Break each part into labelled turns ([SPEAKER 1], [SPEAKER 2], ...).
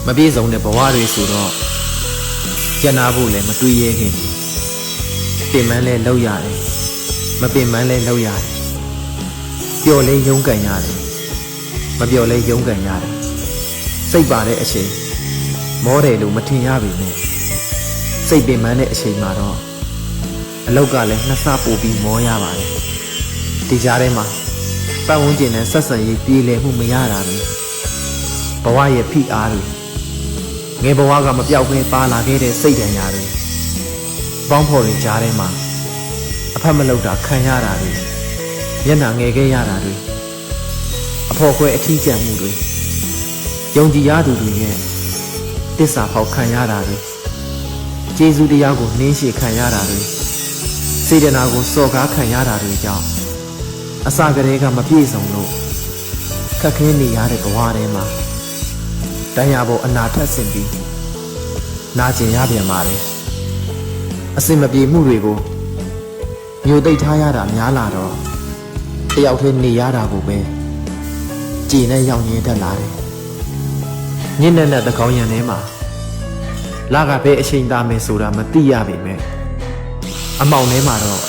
[SPEAKER 1] မပြေဆုံးတဲ့ဘဝတွေဆိုတော့ကျန်နာဖို့လည်းမတွေးရဲခင်ပင်မလဲလောက်ရတယ်မပင်မလဲလောက်ရတယ်ပျော်လဲရုန်းကန်ရတယ်မပျော်လဲရုန်းကန်ရတယ်စိတ်ပါတဲ့အချိန်မောတယ်လို့မထင်ရပေမဲ့စိတ်ပင်မတဲ့အချိန်မှာတော့အလောက်ကလည်းနှစ်ဆပို့ပြီးမောရပါတယ်ဒီကြားထဲမှာပတ်ဝန်းကျင်နဲ့ဆက်ဆံရေးပြေလည်မှုမရတာတွေဘဝရဲ့ဖိအားတွေငယ်ဘဝကမပြောက်ဘဲပါလာခဲ့တဲ့စိတ်ဒဏ်ရာတွေပေါင်းဖော်တွေကြားထဲမှာအဖက်မလောက်တာခံရတာတွေမျက်နှာငယ်ခဲ့ရတာတွေအဖို့ခွဲအထီးကျန်မှုတွေယုံကြည်ရသူတွေရဲ့တစ္ဆာဖောက်ခံရတာတွေကျေးဇူးတရားကိုနှင်းရှည်ခံရတာတွေစေတနာကိုစော်ကားခံရတာတွေကြောင့်အစကတည်းကမပြည့်စုံလို့ခက်ခဲနေရတဲ့ဘဝထဲမှာတရားပေါ်အနာထက်ဆင်ပြီးနာကျင်ရပြန်ပါတယ်အစင်မပြေမှုတွေကိုမျိုးသိပ်ထားရတာများလာတော့တယောက်တည်းနေရတာကိုပဲကြည်နဲ့ရောက်ရင်းတက်လာတယ်ညစ်နဲ့တကောင်းရံထဲမှာလာကပဲအချိန်သားမယ်ဆိုတာမသိရပေမဲ့အမောင်ထဲမှာတော့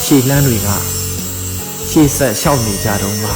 [SPEAKER 1] ရှည်လန်းတွေကရှေ့ဆက်ရှောက်နေကြတော့မှ